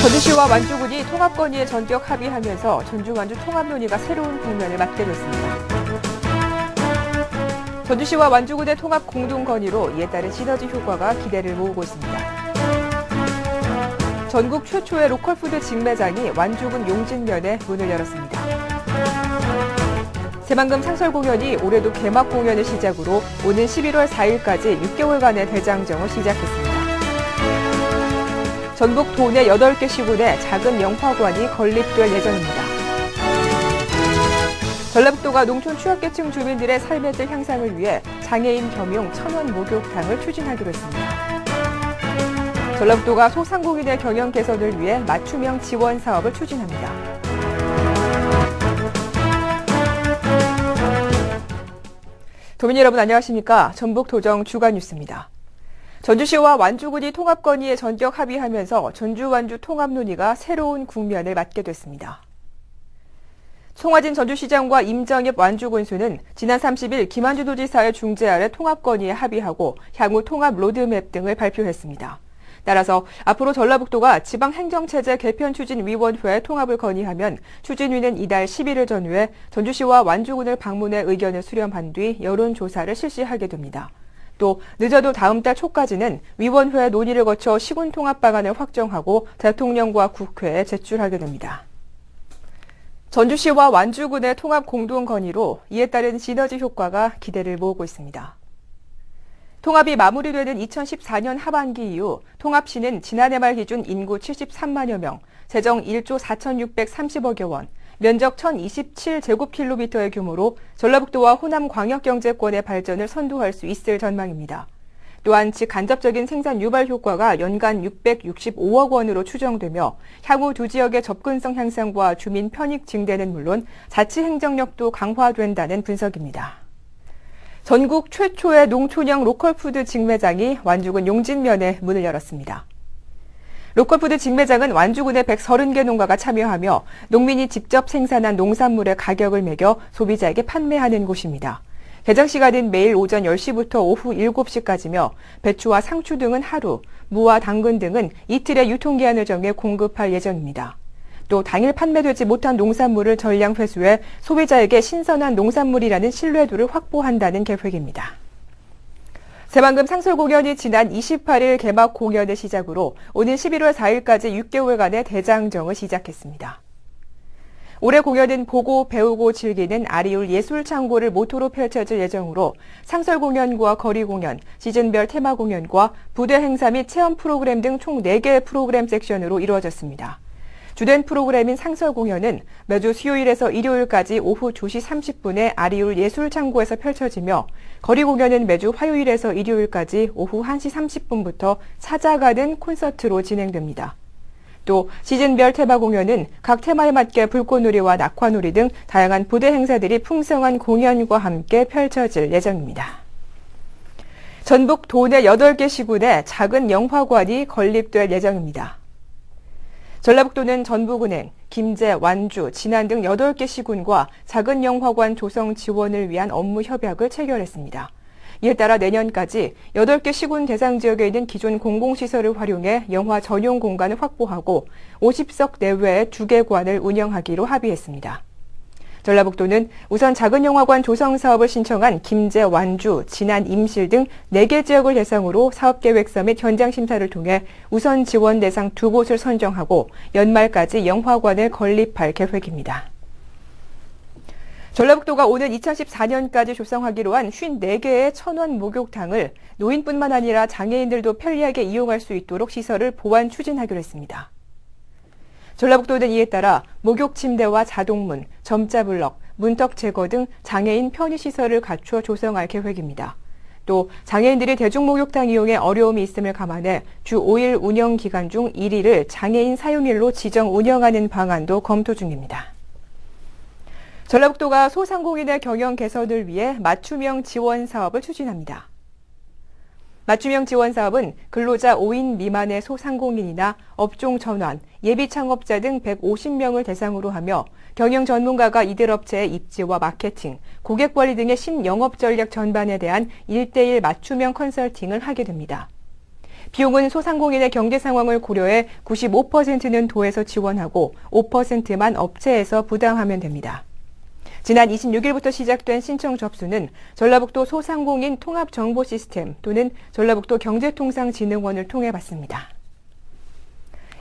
전주시와 완주군이 통합 건의에 전격 합의하면서 전주-완주 통합 논의가 새로운 국면을 맞게 됐습니다. 전주시와 완주군의 통합 공동 건의로 이에 따른 시너지 효과가 기대를 모으고 있습니다. 전국 최초의 로컬푸드 직매장이 완주군 용진면에 문을 열었습니다. 새만금 상설 공연이 올해도 개막 공연을 시작으로 오는 11월 4일까지 6개월간의 대장정을 시작했습니다. 전북 도내 8개 시군에 작은 영화관이 건립될 예정입니다. 전라북도가 농촌 취약계층 주민들의 삶의 질 향상을 위해 장애인 겸용 천원 목욕탕을 추진하기로 했습니다. 전라북도가 소상공인의 경영 개선을 위해 맞춤형 지원 사업을 추진합니다. 도민 여러분 안녕하십니까? 전북도정 주간 뉴스입니다. 전주시와 완주군이 통합 건의에 전격 합의하면서 전주-완주 통합 논의가 새로운 국면을 맞게 됐습니다. 송화진 전주시장과 임정엽 완주군수는 지난 30일 김한주 도지사의 중재 아래 통합 건의에 합의하고 향후 통합 로드맵 등을 발표했습니다. 따라서 앞으로 전라북도가 지방행정체제 개편추진위원회에 통합을 건의하면 추진위는 이달 11일 전후에 전주시와 완주군을 방문해 의견을 수렴한 뒤 여론조사를 실시하게 됩니다. 또 늦어도 다음 달 초까지는 위원회 논의를 거쳐 시군 통합 방안을 확정하고 대통령과 국회에 제출하게 됩니다. 전주시와 완주군의 통합 공동 건의로 이에 따른 시너지 효과가 기대를 모으고 있습니다. 통합이 마무리되는 2014년 하반기 이후 통합시는 지난해 말 기준 인구 73만여 명, 재정 1조 4,630억여 원, 면적 1,027제곱킬로미터의 규모로 전라북도와 호남 광역경제권의 발전을 선도할 수 있을 전망입니다. 또한 직간접적인 생산 유발 효과가 연간 665억 원으로 추정되며 향후 두 지역의 접근성 향상과 주민 편익 증대는 물론 자치 행정력도 강화된다는 분석입니다. 전국 최초의 농촌형 로컬푸드 직매장이 완주군 용진면에 문을 열었습니다. 로컬푸드 직매장은 완주군의 130개 농가가 참여하며 농민이 직접 생산한 농산물의 가격을 매겨 소비자에게 판매하는 곳입니다. 개장 시간은 매일 오전 10시부터 오후 7시까지며 배추와 상추 등은 하루, 무와 당근 등은 이틀의 유통기한을 정해 공급할 예정입니다. 또 당일 판매되지 못한 농산물을 전량 회수해 소비자에게 신선한 농산물이라는 신뢰도를 확보한다는 계획입니다. 새만금 상설 공연이 지난 28일 개막 공연을 시작으로 오는 11월 4일까지 6개월간의 대장정을 시작했습니다. 올해 공연은 보고 배우고 즐기는 아리울 예술창고를 모토로 펼쳐질 예정으로 상설 공연과 거리 공연, 시즌별 테마 공연과 부대 행사 및 체험 프로그램 등 총 4개의 프로그램 섹션으로 이루어졌습니다. 주된 프로그램인 상설 공연은 매주 수요일에서 일요일까지 오후 2시 30분에 아리울 예술창고에서 펼쳐지며 거리 공연은 매주 화요일에서 일요일까지 오후 1시 30분부터 찾아가는 콘서트로 진행됩니다. 또 시즌별 테마 공연은 각 테마에 맞게 불꽃놀이와 낙화놀이 등 다양한 부대 행사들이 풍성한 공연과 함께 펼쳐질 예정입니다. 전북 도내 8개 시군에 작은 영화관이 건립될 예정입니다. 전라북도는 전북은행, 김제, 완주, 진안 등 8개 시군과 작은 영화관 조성 지원을 위한 업무 협약을 체결했습니다. 이에 따라 내년까지 8개 시군 대상 지역에 있는 기존 공공시설을 활용해 영화 전용 공간을 확보하고 50석 내외의 2개관을 운영하기로 합의했습니다. 전라북도는 우선 작은 영화관 조성 사업을 신청한 김제, 완주, 진안, 임실 등 4개 지역을 대상으로 사업계획서 및 현장 심사를 통해 우선 지원 대상 2곳을 선정하고 연말까지 영화관을 건립할 계획입니다. 전라북도가 오는 2014년까지 조성하기로 한 54개의 천원 목욕탕을 노인뿐만 아니라 장애인들도 편리하게 이용할 수 있도록 시설을 보완 추진하기로 했습니다. 전라북도는 이에 따라 목욕 침대와 자동문, 점자 블럭, 문턱 제거 등 장애인 편의시설을 갖추어 조성할 계획입니다. 또 장애인들이 대중목욕탕 이용에 어려움이 있음을 감안해 주 5일 운영 기간 중 1일을 장애인 사용일로 지정 운영하는 방안도 검토 중입니다. 전라북도가 소상공인의 경영 개선을 위해 맞춤형 지원 사업을 추진합니다. 맞춤형 지원 사업은 근로자 5인 미만의 소상공인이나 업종 전환, 예비 창업자 등 150명을 대상으로 하며 경영 전문가가 이들 업체의 입지와 마케팅, 고객 관리 등의 신영업 전략 전반에 대한 1:1 맞춤형 컨설팅을 하게 됩니다. 비용은 소상공인의 경제 상황을 고려해 95%는 도에서 지원하고 5%만 업체에서 부담하면 됩니다. 지난 26일부터 시작된 신청 접수는 전라북도 소상공인 통합정보시스템 또는 전라북도 경제통상진흥원을 통해 받습니다.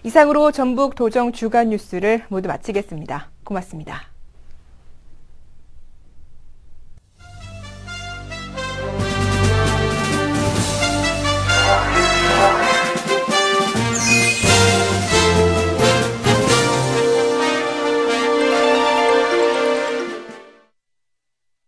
이상으로 전북 도정 주간 뉴스를 모두 마치겠습니다. 고맙습니다.